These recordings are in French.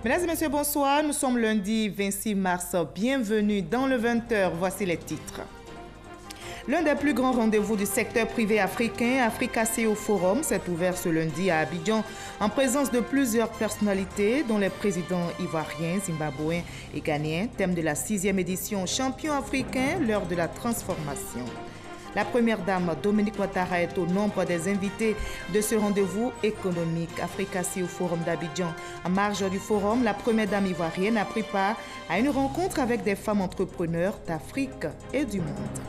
Mesdames et messieurs, bonsoir. Nous sommes lundi 26 mars. Bienvenue dans le 20h. Voici les titres. L'un des plus grands rendez-vous du secteur privé africain, Africa CEO Forum, s'est ouvert ce lundi à Abidjan en présence de plusieurs personnalités, dont les présidents ivoiriens, zimbabwéens et ghanéens, thème de la 6e édition Champion africain, l'heure de la transformation. La première dame, Dominique Ouattara, est au nombre des invités de ce rendez-vous économique Africa CEO Forum d'Abidjan. En marge du forum, la première dame ivoirienne a pris part à une rencontre avec des femmes entrepreneurs d'Afrique et du monde.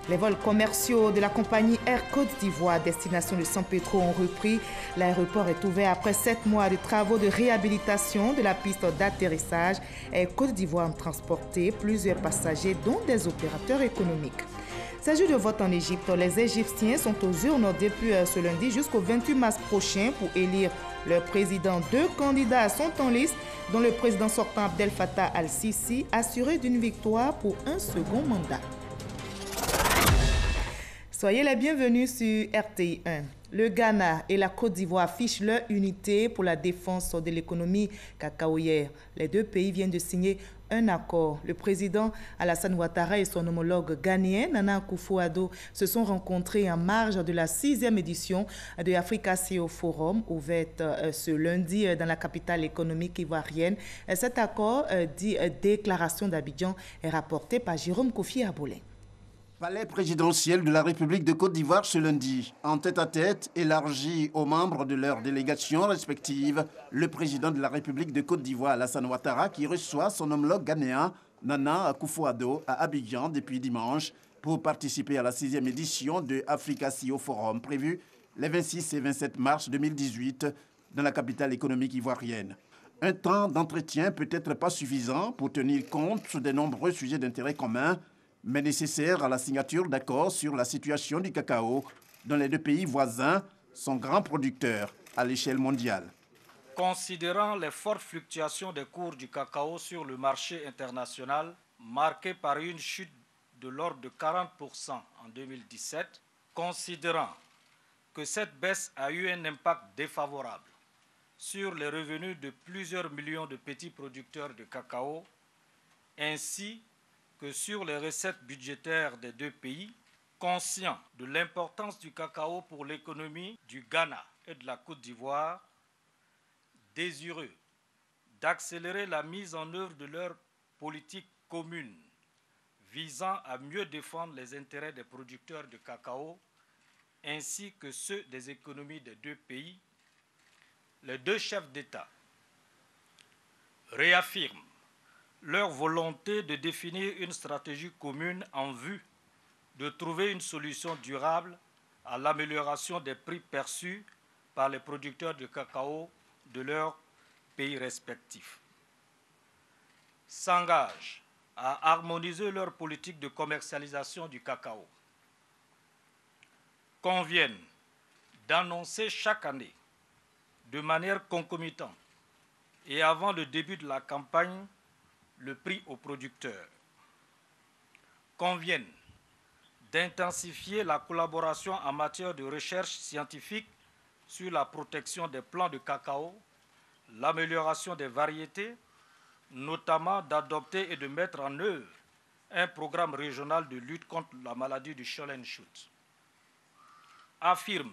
Les vols commerciaux de la compagnie Air Côte d'Ivoire, destination de San Pedro, ont repris. L'aéroport est ouvert après 7 mois de travaux de réhabilitation de la piste d'atterrissage. Air Côte d'Ivoire a transporté plusieurs passagers, dont des opérateurs économiques. S'agit de vote en Égypte. Les Égyptiens sont aux urnes depuis ce lundi jusqu'au 28 mars prochain pour élire leur président. 2 candidats sont en liste, dont le président sortant Abdel Fattah al-Sisi, assuré d'une victoire pour un second mandat. Soyez les bienvenus sur RTI 1. Le Ghana et la Côte d'Ivoire affichent leur unité pour la défense de l'économie cacaoyère. Les deux pays viennent de signer un accord. Le président Alassane Ouattara et son homologue ghanéen Nana Akufo-Addo se sont rencontrés en marge de la 6e édition de Africa CEO Forum, ouverte ce lundi dans la capitale économique ivoirienne. Cet accord, dit Déclaration d'Abidjan, est rapporté par Jérôme Kofi Abolin. Palais présidentiel de la République de Côte d'Ivoire ce lundi. En tête-à-tête, élargi aux membres de leurs délégations respectives, le président de la République de Côte d'Ivoire, Alassane Ouattara, qui reçoit son homologue ghanéen, Nana Akufo-Addo, à Abidjan depuis dimanche pour participer à la 6e édition de Africa CEO Forum, prévue les 26 et 27 mars 2018 dans la capitale économique ivoirienne. Un temps d'entretien peut-être pas suffisant pour tenir compte des nombreux sujets d'intérêt commun, mais nécessaire à la signature d'accords sur la situation du cacao dont les deux pays voisins sont grands producteurs à l'échelle mondiale. Considérant les fortes fluctuations des cours du cacao sur le marché international, marquées par une chute de l'ordre de 40% en 2017, considérant que cette baisse a eu un impact défavorable sur les revenus de plusieurs millions de petits producteurs de cacao, ainsi que sur les recettes budgétaires des deux pays, conscients de l'importance du cacao pour l'économie du Ghana et de la Côte d'Ivoire, désireux d'accélérer la mise en œuvre de leur politique commune visant à mieux défendre les intérêts des producteurs de cacao ainsi que ceux des économies des deux pays, les deux chefs d'État réaffirment leur volonté de définir une stratégie commune en vue de trouver une solution durable à l'amélioration des prix perçus par les producteurs de cacao de leurs pays respectifs. S'engagent à harmoniser leur politique de commercialisation du cacao. Conviennent d'annoncer chaque année, de manière concomitante et avant le début de la campagne, le prix aux producteurs. Conviennent d'intensifier la collaboration en matière de recherche scientifique sur la protection des plants de cacao, l'amélioration des variétés, notamment d'adopter et de mettre en œuvre un programme régional de lutte contre la maladie du Sholl and Shoot. Affirment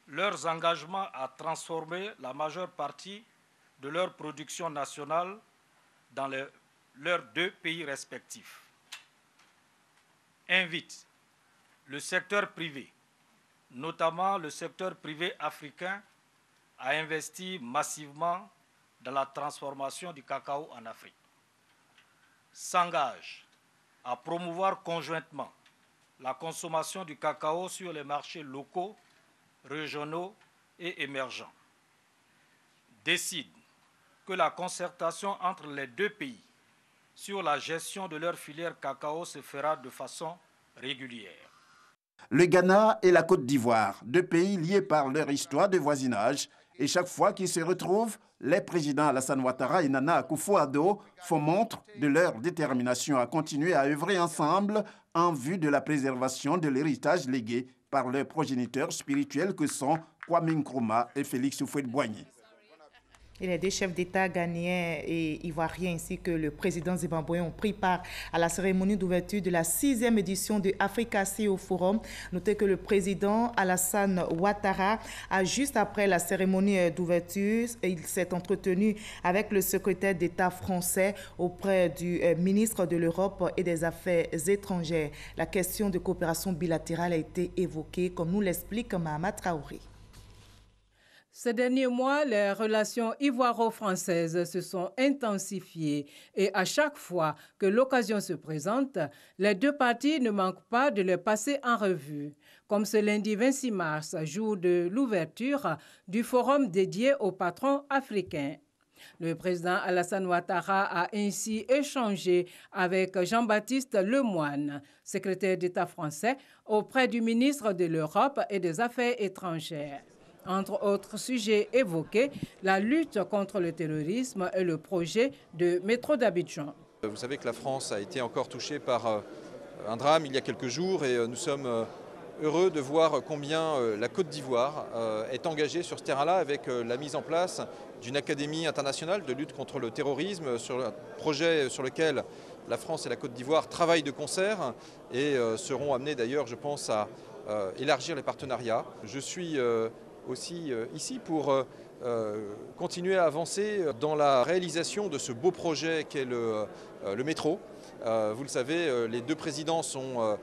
leurs engagements à transformer la majeure partie de leur production nationale dans leurs deux pays respectifs. Invite le secteur privé, notamment le secteur privé africain, à investir massivement dans la transformation du cacao en Afrique. S'engage à promouvoir conjointement la consommation du cacao sur les marchés locaux, régionaux et émergents. Décide que la concertation entre les deux pays sur la gestion de leur filière cacao se fera de façon régulière. Le Ghana et la Côte d'Ivoire, deux pays liés par leur histoire de voisinage, et chaque fois qu'ils se retrouvent, les présidents Alassane Ouattara et Nana Akufo-Addo font montre de leur détermination à continuer à œuvrer ensemble en vue de la préservation de l'héritage légué par leurs progéniteurs spirituels que sont Kwame Nkrumah et Félix Houphouët-Boigny. Et les deux chefs d'État ghanéens et ivoiriens ainsi que le président zimbabwéen ont pris part à la cérémonie d'ouverture de la 6e édition de Africa CEO Forum. Notez que le président Alassane Ouattara a, juste après la cérémonie d'ouverture, il s'est entretenu avec le secrétaire d'État français auprès du ministre de l'Europe et des Affaires étrangères. La question de coopération bilatérale a été évoquée, comme nous l'explique Mahama Traoré. Ces derniers mois, les relations ivoiro-françaises se sont intensifiées et à chaque fois que l'occasion se présente, les deux parties ne manquent pas de les passer en revue. Comme ce lundi 26 mars, jour de l'ouverture du forum dédié aux patrons africains. Le président Alassane Ouattara a ainsi échangé avec Jean-Baptiste Lemoyne, secrétaire d'État français, auprès du ministre de l'Europe et des Affaires étrangères. Entre autres sujets évoqués, la lutte contre le terrorisme et le projet de métro d'Abidjan. Vous savez que la France a été encore touchée par un drame il y a quelques jours et nous sommes heureux de voir combien la Côte d'Ivoire est engagée sur ce terrain-là avec la mise en place d'une académie internationale de lutte contre le terrorisme, sur un projet sur lequel la France et la Côte d'Ivoire travaillent de concert et seront amenés d'ailleurs, je pense, à élargir les partenariats. Je suis aussi ici pour continuer à avancer dans la réalisation de ce beau projet qu'est le métro. Vous le savez, les deux présidents sont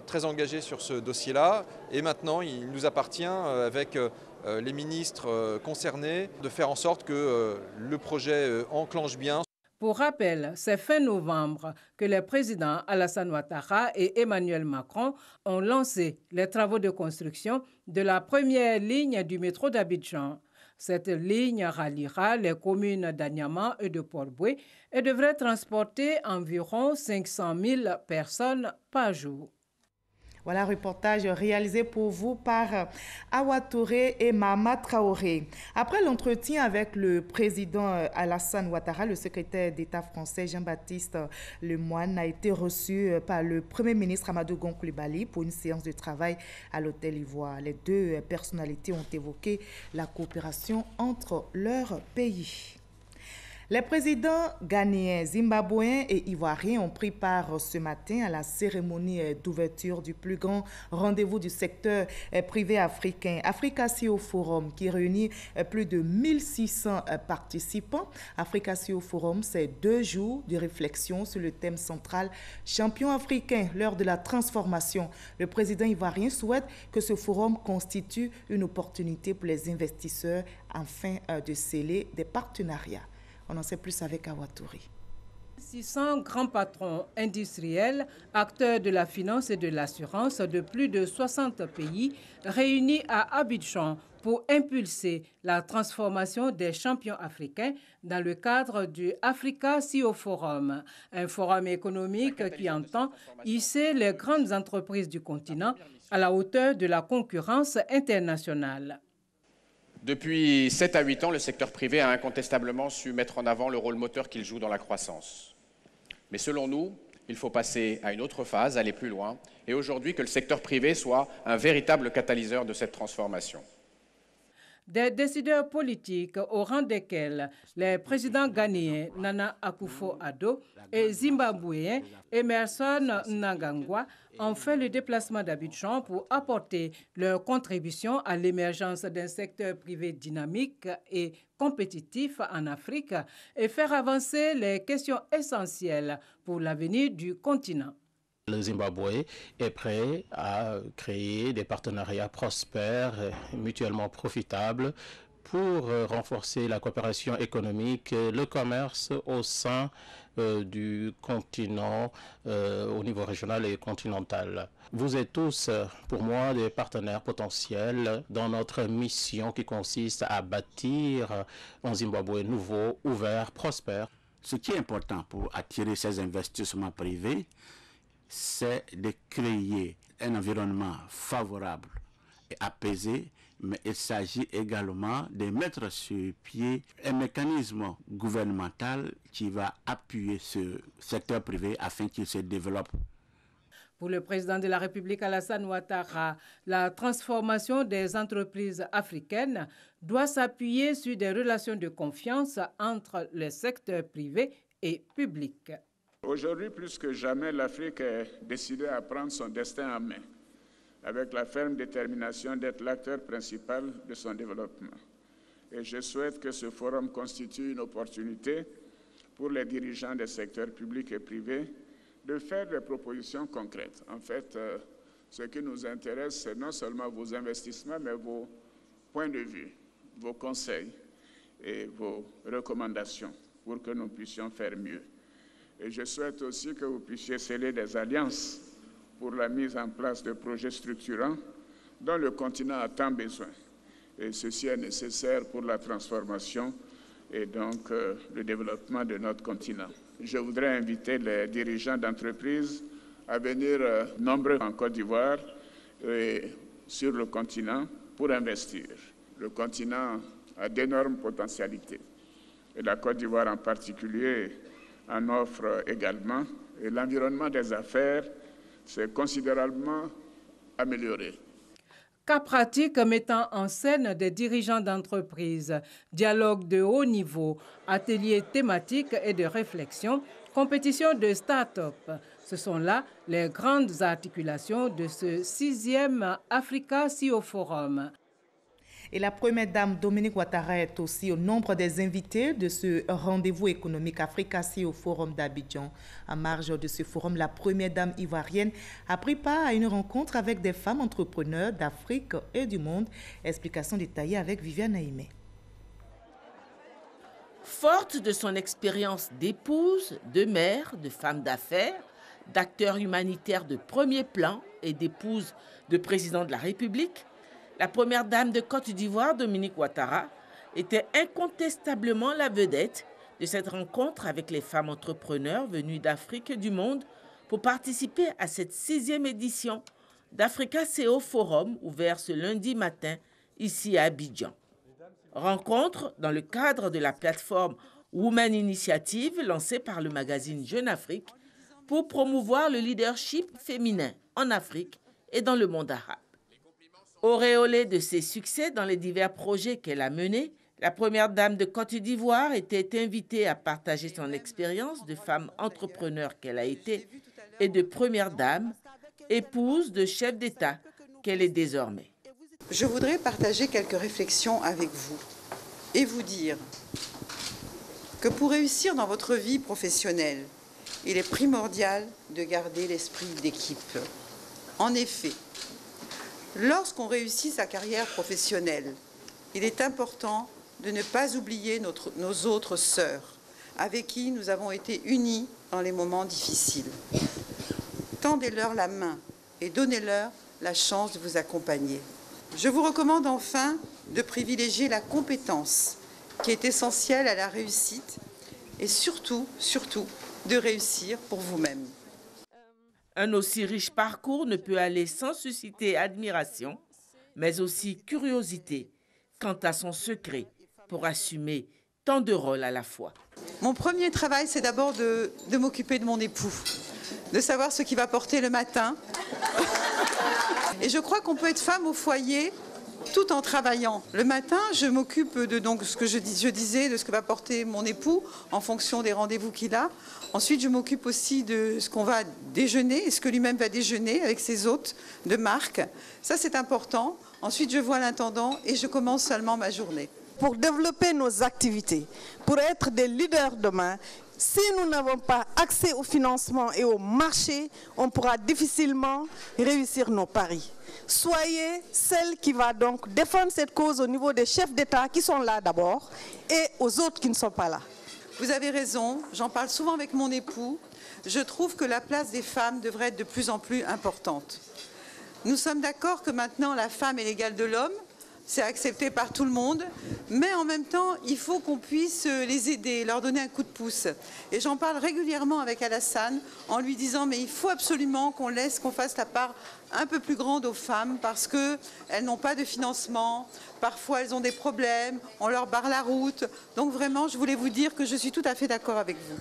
très engagés sur ce dossier-là et maintenant il nous appartient avec les ministres concernés de faire en sorte que le projet enclenche bien. Pour rappel, c'est fin novembre que les présidents Alassane Ouattara et Emmanuel Macron ont lancé les travaux de construction de la première ligne du métro d'Abidjan. Cette ligne ralliera les communes d'Anyama et de Port-Boué et devrait transporter environ 500 000 personnes par jour. Voilà un reportage réalisé pour vous par Awa Touré et Mahama Traoré. Après l'entretien avec le président Alassane Ouattara, le secrétaire d'État français Jean-Baptiste Lemoyne a été reçu par le Premier ministre Amadou Gon Coulibaly pour une séance de travail à l'Hôtel Ivoire. Les deux personnalités ont évoqué la coopération entre leurs pays. Les présidents ghanéens, zimbabwéens et ivoiriens ont pris part ce matin à la cérémonie d'ouverture du plus grand rendez-vous du secteur privé africain, Africa CEO Forum, qui réunit plus de 1600 participants. Africa CEO Forum, c'est 2 jours de réflexion sur le thème central « Champion africain, l'heure de la transformation ». Le président ivoirien souhaite que ce forum constitue une opportunité pour les investisseurs afin de sceller des partenariats. On en sait plus avec Awa Touré. 600 grands patrons industriels, acteurs de la finance et de l'assurance de plus de 60 pays réunis à Abidjan pour impulser la transformation des champions africains dans le cadre du Africa CEO Forum, un forum économique qui entend hisser les grandes entreprises du continent à la hauteur de la concurrence internationale. Depuis 7 à 8 ans, le secteur privé a incontestablement su mettre en avant le rôle moteur qu'il joue dans la croissance. Mais selon nous, il faut passer à une autre phase, aller plus loin, et aujourd'hui que le secteur privé soit un véritable catalyseur de cette transformation. Des décideurs politiques au rang desquels les présidents ghanéens Nana Akufo-Addo et zimbabwéens Emmerson Mnangagwa ont fait le déplacement d'Abidjan pour apporter leur contribution à l'émergence d'un secteur privé dynamique et compétitif en Afrique et faire avancer les questions essentielles pour l'avenir du continent. Le Zimbabwe est prêt à créer des partenariats prospères, mutuellement profitables pour renforcer la coopération économique, le commerce au sein du continent au niveau régional et continental. Vous êtes tous, pour moi, des partenaires potentiels dans notre mission qui consiste à bâtir un Zimbabwe nouveau, ouvert, prospère. Ce qui est important pour attirer ces investissements privés, c'est de créer un environnement favorable et apaisé, mais il s'agit également de mettre sur pied un mécanisme gouvernemental qui va appuyer ce secteur privé afin qu'il se développe. Pour le président de la République Alassane Ouattara, la transformation des entreprises africaines doit s'appuyer sur des relations de confiance entre le secteur privé et public. Aujourd'hui, plus que jamais, l'Afrique est décidée à prendre son destin en main, avec la ferme détermination d'être l'acteur principal de son développement. Et je souhaite que ce forum constitue une opportunité pour les dirigeants des secteurs publics et privés de faire des propositions concrètes. En fait, ce qui nous intéresse, c'est non seulement vos investissements, mais vos points de vue, vos conseils et vos recommandations pour que nous puissions faire mieux. Et je souhaite aussi que vous puissiez sceller des alliances pour la mise en place de projets structurants dont le continent a tant besoin. Et ceci est nécessaire pour la transformation et donc le développement de notre continent. Je voudrais inviter les dirigeants d'entreprises à venir nombreux en Côte d'Ivoire et sur le continent pour investir. Le continent a d'énormes potentialités et la Côte d'Ivoire en particulier en offre également. Et l'environnement des affaires s'est considérablement amélioré. Cas pratiques mettant en scène des dirigeants d'entreprises, dialogue de haut niveau, ateliers thématiques et de réflexion, compétition de start-up. Ce sont là les grandes articulations de ce 6e Africa CEO Forum. Et la première dame Dominique Ouattara est aussi au nombre des invités de ce rendez-vous économique Africa CEO Forum d'Abidjan. En marge de ce forum, la première dame ivoirienne a pris part à une rencontre avec des femmes entrepreneurs d'Afrique et du monde. Explication détaillée avec Viviane Aimé. Forte de son expérience d'épouse, de mère, de femme d'affaires, d'acteur humanitaire de premier plan et d'épouse de président de la République, la première dame de Côte d'Ivoire, Dominique Ouattara, était incontestablement la vedette de cette rencontre avec les femmes entrepreneurs venues d'Afrique et du monde pour participer à cette 6e édition d'Africa CEO Forum ouvert ce lundi matin ici à Abidjan. Rencontre dans le cadre de la plateforme Women Initiative lancée par le magazine Jeune Afrique pour promouvoir le leadership féminin en Afrique et dans le monde arabe. Auréolée de ses succès dans les divers projets qu'elle a menés, la première dame de Côte d'Ivoire était invitée à partager son expérience de femme entrepreneur qu'elle a été et de première dame, épouse de chef d'État qu'elle est désormais. Je voudrais partager quelques réflexions avec vous et vous dire que pour réussir dans votre vie professionnelle, il est primordial de garder l'esprit d'équipe. En effet, lorsqu'on réussit sa carrière professionnelle, il est important de ne pas oublier nos autres sœurs, avec qui nous avons été unis dans les moments difficiles. Tendez-leur la main et donnez-leur la chance de vous accompagner. Je vous recommande enfin de privilégier la compétence, qui est essentielle à la réussite, et surtout, de réussir pour vous-même. Un aussi riche parcours ne peut aller sans susciter admiration, mais aussi curiosité quant à son secret pour assumer tant de rôles à la fois. Mon premier travail, c'est d'abord de m'occuper de mon époux, de savoir ce qu'il va porter le matin. Et je crois qu'on peut être femme au foyer tout en travaillant. Le matin, je m'occupe de ce que je disais, de ce que va porter mon époux en fonction des rendez-vous qu'il a. Ensuite, je m'occupe aussi de ce qu'on va déjeuner et ce que lui-même va déjeuner avec ses hôtes de marque. Ça, c'est important. Ensuite, je vois l'intendant et je commence seulement ma journée. Pour développer nos activités, pour être des leaders demain, si nous n'avons pas accès au financement et au marché, on pourra difficilement réussir nos paris. Soyez celle qui va donc défendre cette cause au niveau des chefs d'État qui sont là d'abord et aux autres qui ne sont pas là. Vous avez raison, j'en parle souvent avec mon époux. Je trouve que la place des femmes devrait être de plus en plus importante. Nous sommes d'accord que maintenant la femme est l'égale de l'homme. C'est accepté par tout le monde, mais en même temps, il faut qu'on puisse les aider, leur donner un coup de pouce. Et j'en parle régulièrement avec Alassane en lui disant mais il faut absolument qu'on fasse la part un peu plus grande aux femmes parce qu'elles n'ont pas de financement, parfois elles ont des problèmes, on leur barre la route. Donc vraiment, je voulais vous dire que je suis tout à fait d'accord avec vous.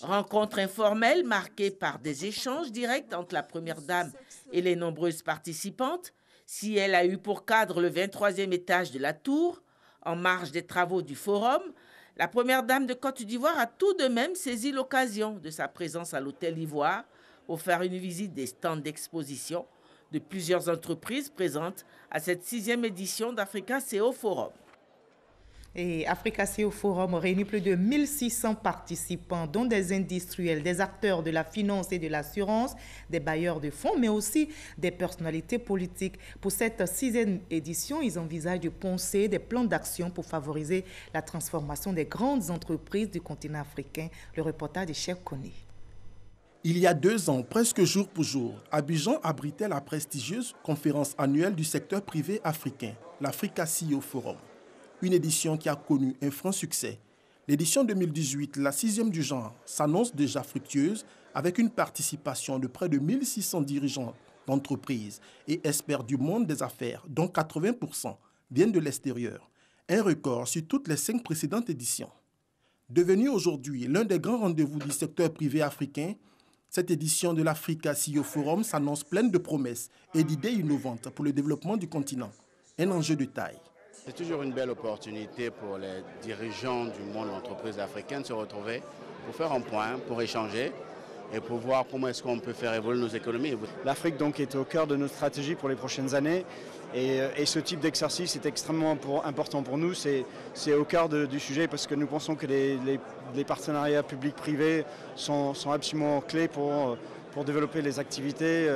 Rencontre informelle marquée par des échanges directs entre la Première Dame et les nombreuses participantes. Si elle a eu pour cadre le 23e étage de la tour, en marge des travaux du forum, la Première Dame de Côte d'Ivoire a tout de même saisi l'occasion de sa présence à l'Hôtel Ivoire pour faire une visite des stands d'exposition de plusieurs entreprises présentes à cette 6e édition d'Africa CEO Forum. Et Africa CEO Forum réunit plus de 1600 participants, dont des industriels, des acteurs de la finance et de l'assurance, des bailleurs de fonds, mais aussi des personnalités politiques. Pour cette 6e édition, ils envisagent de poncer des plans d'action pour favoriser la transformation des grandes entreprises du continent africain. Le reportage de Cheikh Koné. Il y a 2 ans, presque jour pour jour, Abidjan abritait la prestigieuse conférence annuelle du secteur privé africain, l'Africa CEO Forum. Une édition qui a connu un franc succès. L'édition 2018, la 6e du genre, s'annonce déjà fructueuse avec une participation de près de 1600 dirigeants d'entreprises et experts du monde des affaires, dont 80% viennent de l'extérieur. Un record sur toutes les 5 précédentes éditions. Devenue aujourd'hui l'un des grands rendez-vous du secteur privé africain, cette édition de l'Africa CEO Forum s'annonce pleine de promesses et d'idées innovantes pour le développement du continent. Un enjeu de taille. C'est toujours une belle opportunité pour les dirigeants du monde de l'entreprise africaine de se retrouver pour faire un point, pour échanger et pour voir comment est-ce qu'on peut faire évoluer nos économies. L'Afrique donc est au cœur de notre stratégie pour les prochaines années et ce type d'exercice est extrêmement important pour nous. C'est au cœur du sujet parce que nous pensons que les partenariats publics-privés sont absolument clés pour développer les activités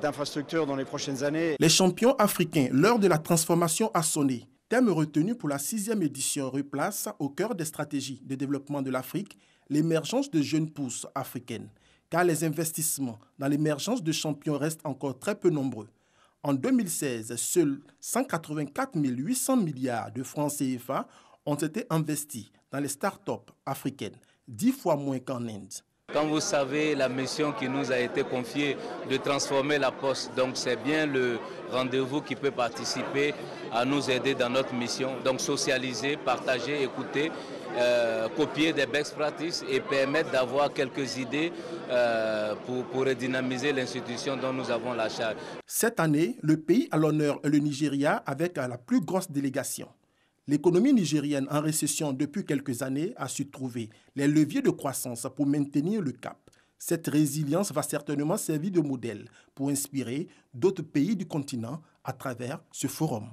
d'infrastructures dans les prochaines années. Les champions africains, l'heure de la transformation a sonné. Thème retenu pour la 6e édition replace au cœur des stratégies de développement de l'Afrique l'émergence de jeunes pousses africaines, car les investissements dans l'émergence de champions restent encore très peu nombreux. En 2016, seuls 184 800 milliards de francs CFA ont été investis dans les start-up africaines, 10 fois moins qu'en Inde. Quand vous savez la mission qui nous a été confiée de transformer la Poste, donc c'est bien le rendez-vous qui peut participer à nous aider dans notre mission. Donc socialiser, partager, écouter, copier des best practices et permettre d'avoir quelques idées pour redynamiser l'institution dont nous avons la charge. Cette année, le pays à l'honneur est le Nigeria avec la plus grosse délégation. L'économie nigérienne en récession depuis quelques années a su trouver les leviers de croissance pour maintenir le cap. Cette résilience va certainement servir de modèle pour inspirer d'autres pays du continent à travers ce forum.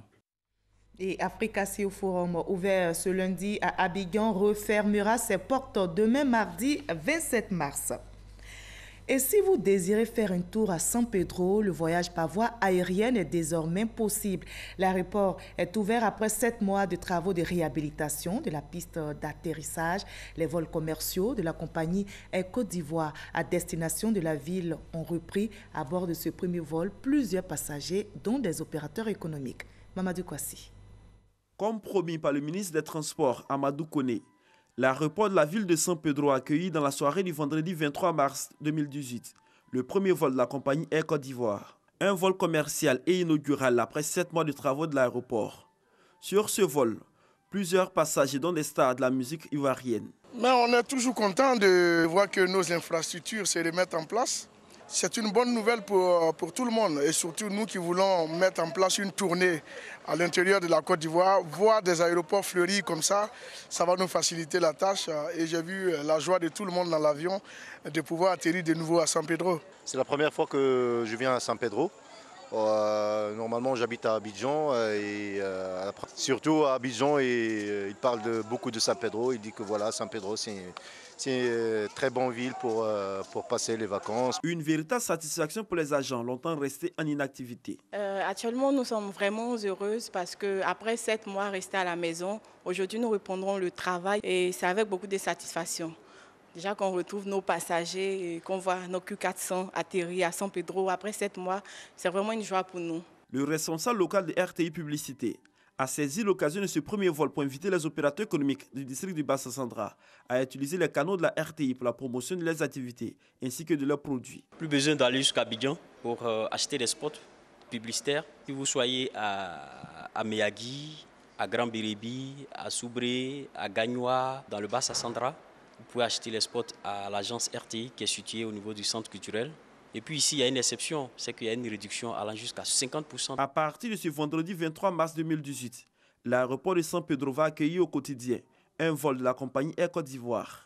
Et Africa CEO Forum, ouvert ce lundi à Abidjan, refermera ses portes demain mardi 27 mars. Et si vous désirez faire un tour à San Pedro, le voyage par voie aérienne est désormais possible. L'aéroport est ouvert après 7 mois de travaux de réhabilitation de la piste d'atterrissage. Les vols commerciaux de la compagnie Air Côte d'Ivoire à destination de la ville ont repris. À bord de ce premier vol, plusieurs passagers, dont des opérateurs économiques. Mamadou Kwasi. Comme promis par le ministre des Transports, Amadou Koné, l'aéroport de la ville de San Pedro a accueilli dans la soirée du vendredi 23 mars 2018 le premier vol de la compagnie Air Côte d'Ivoire. Un vol commercial et inaugural après 7 mois de travaux de l'aéroport. Sur ce vol, plusieurs passagers dont des stars de la musique ivoirienne. Mais on est toujours content de voir que nos infrastructures se remettent en place. C'est une bonne nouvelle pour tout le monde et surtout nous qui voulons mettre en place une tournée à l'intérieur de la Côte d'Ivoire. Voir des aéroports fleuris comme ça va nous faciliter la tâche et j'ai vu la joie de tout le monde dans l'avion de pouvoir atterrir de nouveau à San Pedro. C'est la première fois que je viens à San Pedro. Normalement j'habite à Abidjan et surtout à Abidjan il parle beaucoup de San Pedro. Il dit que voilà, San Pedro c'est une très bonne ville pour passer les vacances. Une véritable satisfaction pour les agents, longtemps restés en inactivité. Actuellement, nous sommes vraiment heureuses parce qu'après 7 mois restés à la maison, aujourd'hui nous reprendrons le travail et c'est avec beaucoup de satisfaction. Déjà qu'on retrouve nos passagers et qu'on voit nos Q400 atterrir à San Pedro après 7 mois, c'est vraiment une joie pour nous. Le responsable local de RTI Publicité a saisi l'occasion de ce premier vol pour inviter les opérateurs économiques du district du Bassa-Sandra à utiliser les canaux de la RTI pour la promotion de leurs activités ainsi que de leurs produits. Plus besoin d'aller jusqu'à Abidjan pour acheter des spots publicitaires. Si vous soyez à Meyagui, à Grand Biribi, à Soubré, à Gagnoa, dans le Bassa-Sandra, vous pouvez acheter les spots à l'agence RTI qui est située au niveau du centre culturel. Et puis ici, il y a une exception, c'est qu'il y a une réduction allant jusqu'à 50%. À partir de ce vendredi 23 mars 2018, l'aéroport de San Pedro va accueillir au quotidien un vol de la compagnie Air Côte d'Ivoire.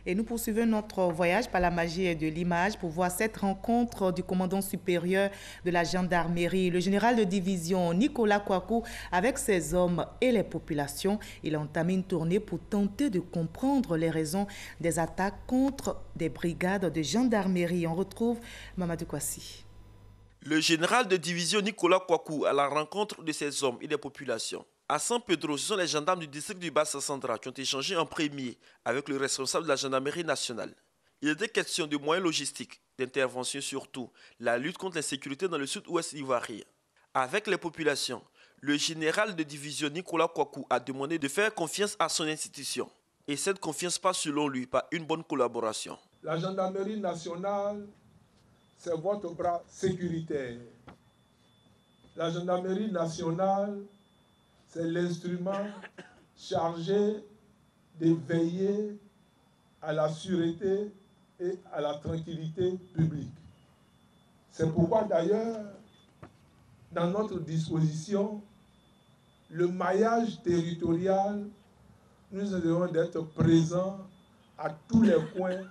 Et nous poursuivons notre voyage par la magie de l'image pour voir cette rencontre du commandant supérieur de la gendarmerie, le général de division Nicolas Kouakou, avec ses hommes et les populations. Il a entamé une tournée pour tenter de comprendre les raisons des attaques contre des brigades de gendarmerie. On retrouve Mamadou Kwasi. Le général de division Nicolas Kouakou à la rencontre de ses hommes et des populations. À San Pedro, ce sont les gendarmes du district du Bassa-Central qui ont échangé en premier avec le responsable de la gendarmerie nationale. Il était question de moyens logistiques, d'intervention surtout, la lutte contre l'insécurité dans le sud-ouest ivoirien. Avec les populations, le général de division Nicolas Kouakou a demandé de faire confiance à son institution. Et cette confiance passe selon lui par une bonne collaboration. La gendarmerie nationale, c'est votre bras sécuritaire. La gendarmerie nationale, c'est l'instrument chargé de veiller à la sûreté et à la tranquillité publique. C'est pourquoi d'ailleurs, dans notre disposition, le maillage territorial, nous devons être présents à tous les coins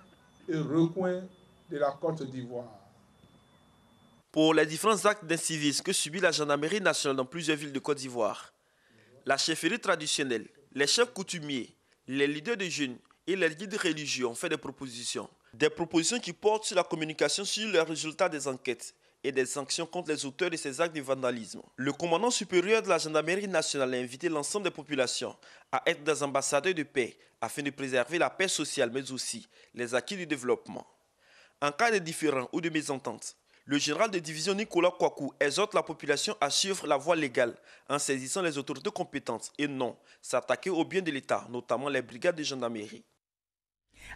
et recoins de la Côte d'Ivoire. Pour les différents actes d'incivisme que subit la gendarmerie nationale dans plusieurs villes de Côte d'Ivoire, la chefferie traditionnelle, les chefs coutumiers, les leaders de jeunes et les guides religieux ont fait des propositions. Des propositions qui portent sur la communication sur les résultats des enquêtes et des sanctions contre les auteurs de ces actes de vandalisme. Le commandant supérieur de la gendarmerie nationale a invité l'ensemble des populations à être des ambassadeurs de paix afin de préserver la paix sociale mais aussi les acquis du développement. En cas de différend ou de mésentente, le général de division Nicolas Kouakou exhorte la population à suivre la voie légale en saisissant les autorités compétentes et non s'attaquer aux biens de l'État, notamment les brigades de gendarmerie.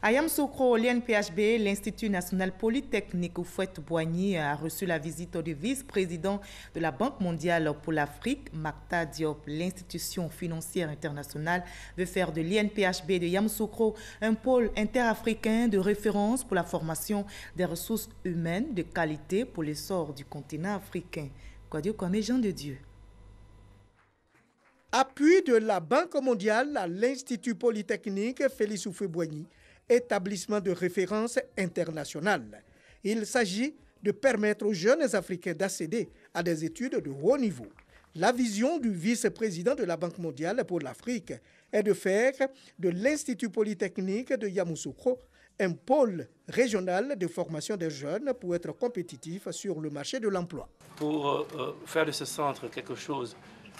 À Yamoussoukro, l'INPHB, l'Institut national polytechnique Houphouët-Boigny, a reçu la visite du vice-président de la Banque mondiale pour l'Afrique, Makta Diop. L'institution financière internationale veut faire de l'INPHB de Yamoussoukro un pôle interafricain de référence pour la formation des ressources humaines de qualité pour l'essor du continent africain. Kwadio Kwame, Jean de Dieu. Appui de la Banque mondiale à l'Institut polytechnique Félix Houphouët-Boigny, établissement de référence international. Il s'agit de permettre aux jeunes Africains d'accéder à des études de haut niveau. La vision du vice-président de la Banque mondiale pour l'Afrique est de faire de l'Institut polytechnique de Yamoussoukro un pôle régional de formation des jeunes pour être compétitif sur le marché de l'emploi. Pour faire de ce centre quelque chose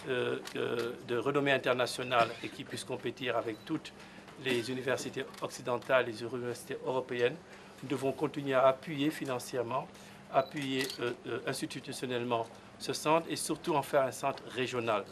de renommée internationale et qui puisse compétir avec toutes les universités occidentales et les universités européennes, nous devons continuer à appuyer financièrement, appuyer institutionnellement ce centre et surtout en faire un centre régional.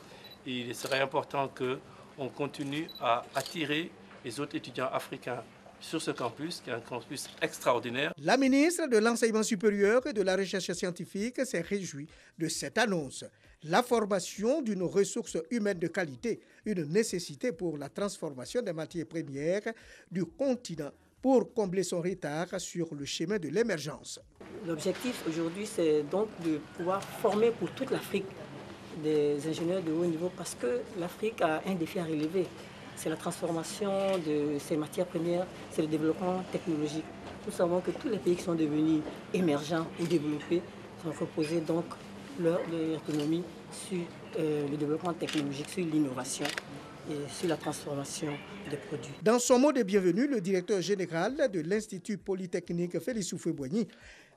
Et il serait important qu'on continue à attirer les autres étudiants africains sur ce campus, qui est un campus extraordinaire. La ministre de l'Enseignement supérieur et de la Recherche scientifique s'est réjouie de cette annonce. La formation d'une ressource humaine de qualité, une nécessité pour la transformation des matières premières du continent pour combler son retard sur le chemin de l'émergence. L'objectif aujourd'hui, c'est donc de pouvoir former pour toute l'Afrique des ingénieurs de haut niveau parce que l'Afrique a un défi à relever. C'est la transformation de ces matières premières, c'est le développement technologique. Nous savons que tous les pays qui sont devenus émergents ou développés sont reposés donc leur économie sur le développement technologique, sur l'innovation et sur la transformation des produits. Dans son mot de bienvenue, le directeur général de l'Institut polytechnique Félix Houphouët-Boigny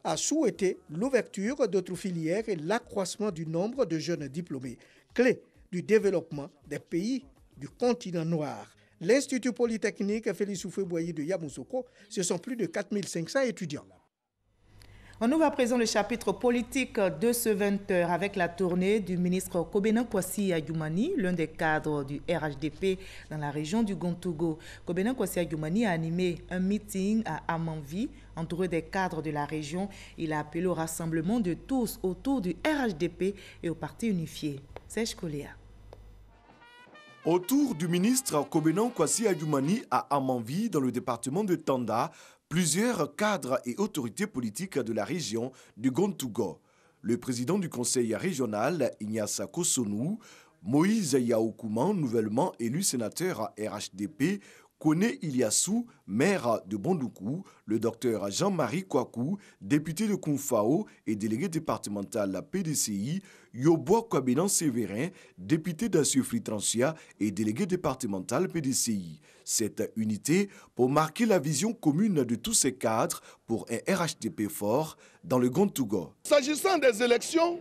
a souhaité l'ouverture d'autres filières et l'accroissement du nombre de jeunes diplômés, clé du développement des pays du continent noir. L'Institut polytechnique Félix Houphouët-Boigny de Yamoussoukro, ce sont plus de 4500 étudiants. On ouvre à présent le chapitre politique de ce 20h avec la tournée du ministre Kobena Kwasi Ayoumani, l'un des cadres du RHDP dans la région du Gontougo. Kobena Kwasi Ayoumani a animé un meeting à Amanvi, entouré des cadres de la région. Il a appelé au rassemblement de tous autour du RHDP et au parti unifié. Serge Koléa. Autour du ministre Kobenon Kwasi Adjoumani à Amanvi, dans le département de Tanda, plusieurs cadres et autorités politiques de la région du Gontougo. Le président du conseil régional, Ignace Kosonou, Moïse Yaoukouman, nouvellement élu sénateur à RHDP, Kone Iliassou, maire de Bondoukou, le docteur Jean-Marie Kouakou, député de Kounfao et délégué départemental à PDCI, Yobo Kwabenan Séverin, député d'Assieu-Fritranchia et délégué départemental PDCI. Cette unité pour marquer la vision commune de tous ces cadres pour un RHDP fort dans le Gontougo. S'agissant des élections,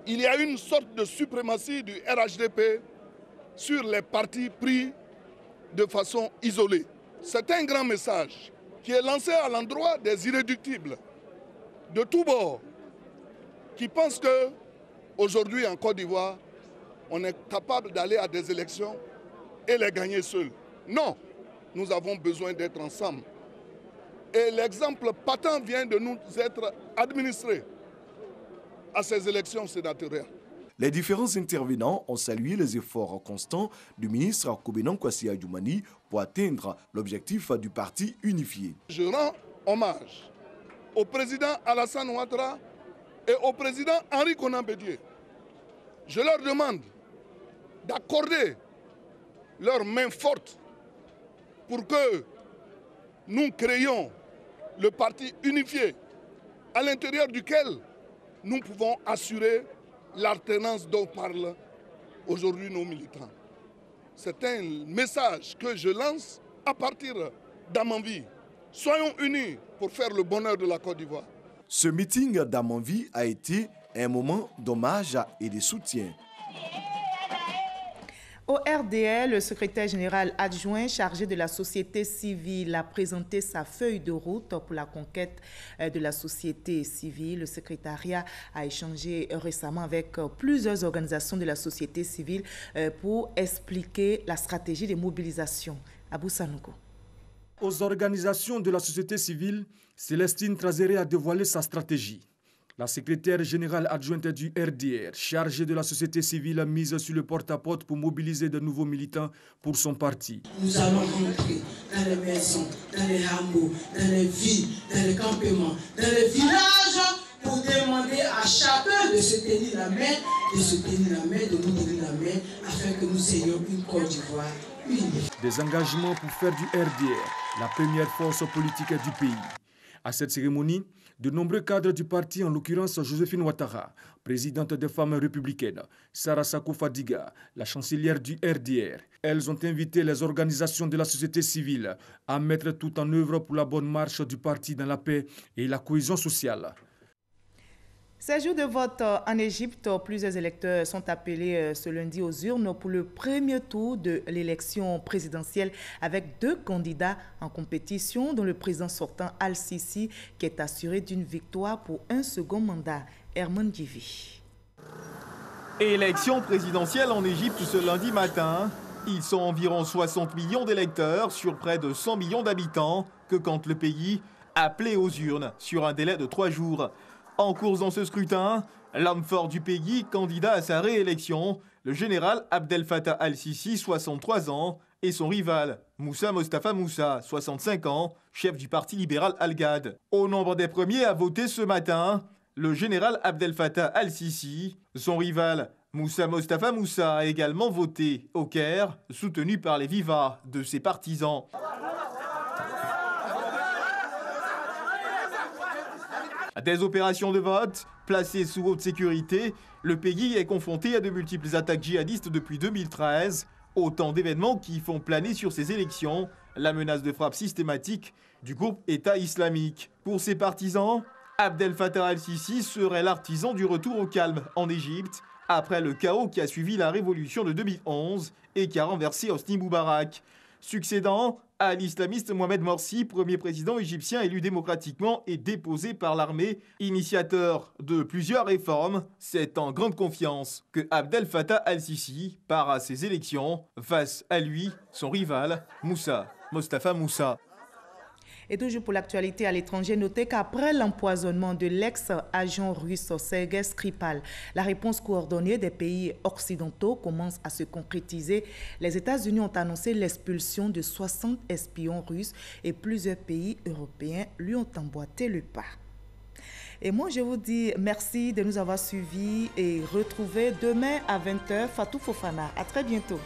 il y a une sorte de suprématie du RHDP sur les partis pris de façon isolée. C'est un grand message qui est lancé à l'endroit des irréductibles de tous bords qui pensent que aujourd'hui en Côte d'Ivoire, on est capable d'aller à des élections et les gagner seuls. Non, nous avons besoin d'être ensemble. Et l'exemple patent vient de nous être administré à ces élections sénatoriales. Les différents intervenants ont salué les efforts constants du ministre Kobenon Kwasi Adjoumani pour atteindre l'objectif du parti unifié. Je rends hommage au président Alassane Ouattara et au président Henri Konan Bédié. Je leur demande d'accorder leur main forte pour que nous créions le parti unifié à l'intérieur duquel nous pouvons assurer l'alternance dont parlent aujourd'hui nos militants. C'est un message que je lance à partir d'Amanvi. Soyons unis pour faire le bonheur de la Côte d'Ivoire. Ce meeting d'Amanvi a été un moment d'hommage et de soutien. Au RDL, le secrétaire général adjoint chargé de la société civile a présenté sa feuille de route pour la conquête de la société civile. Le secrétariat a échangé récemment avec plusieurs organisations de la société civile pour expliquer la stratégie de mobilisation. Abou Sanogo. Aux organisations de la société civile, Célestine Trazéré a dévoilé sa stratégie. La secrétaire générale adjointe du RDR, chargée de la société civile, a mise sur le porte-à-porte pour mobiliser de nouveaux militants pour son parti. Nous allons rentrer dans les maisons, dans les hameaux, dans les villes, dans les campements, dans les villages pour demander à chacun de se tenir la main, de nous tenir la main, afin que nous ayons une Côte d'Ivoire unie. Des engagements pour faire du RDR la première force politique du pays. À cette cérémonie, de nombreux cadres du parti, en l'occurrence Joséphine Ouattara, présidente des femmes républicaines, Sarah Sako Fadiga, la chancelière du RDR. Elles ont invité les organisations de la société civile à mettre tout en œuvre pour la bonne marche du parti dans la paix et la cohésion sociale. Ces jours de vote en Égypte, plusieurs électeurs sont appelés ce lundi aux urnes pour le premier tour de l'élection présidentielle avec deux candidats en compétition, dont le président sortant Al-Sisi qui est assuré d'une victoire pour un second mandat. Herman Givi. Élection présidentielle en Égypte ce lundi matin. Ils sont environ 60 millions d'électeurs sur près de 100 millions d'habitants que compte le pays, appelés aux urnes sur un délai de 3 jours. En course dans ce scrutin, l'homme fort du pays, candidat à sa réélection, le général Abdel Fattah al-Sisi, 63 ans, et son rival, Moussa Mostafa Moussa, 65 ans, chef du parti libéral Al-Ghad. Au nombre des premiers à voter ce matin, le général Abdel Fattah al-Sisi, son rival, Moussa Mostafa Moussa, a également voté au Caire, soutenu par les vivas de ses partisans. Des opérations de vote, placées sous haute sécurité, le pays est confronté à de multiples attaques djihadistes depuis 2013. Autant d'événements qui font planer sur ces élections la menace de frappe systématique du groupe État islamique. Pour ses partisans, Abdel Fattah al-Sisi serait l'artisan du retour au calme en Égypte, après le chaos qui a suivi la révolution de 2011 et qui a renversé Hosni Moubarak. Succédant à l'islamiste Mohamed Morsi, premier président égyptien élu démocratiquement et déposé par l'armée, initiateur de plusieurs réformes, c'est en grande confiance que Abdel Fattah al-Sisi part à ces élections face à lui, son rival, Moussa Mostafa Moussa. Et toujours pour l'actualité à l'étranger, notez qu'après l'empoisonnement de l'ex-agent russe Sergei Skripal, la réponse coordonnée des pays occidentaux commence à se concrétiser. Les États-Unis ont annoncé l'expulsion de 60 espions russes et plusieurs pays européens lui ont emboîté le pas. Et moi, je vous dis merci de nous avoir suivis et retrouvez demain à 20h Fatou Fofana. À très bientôt.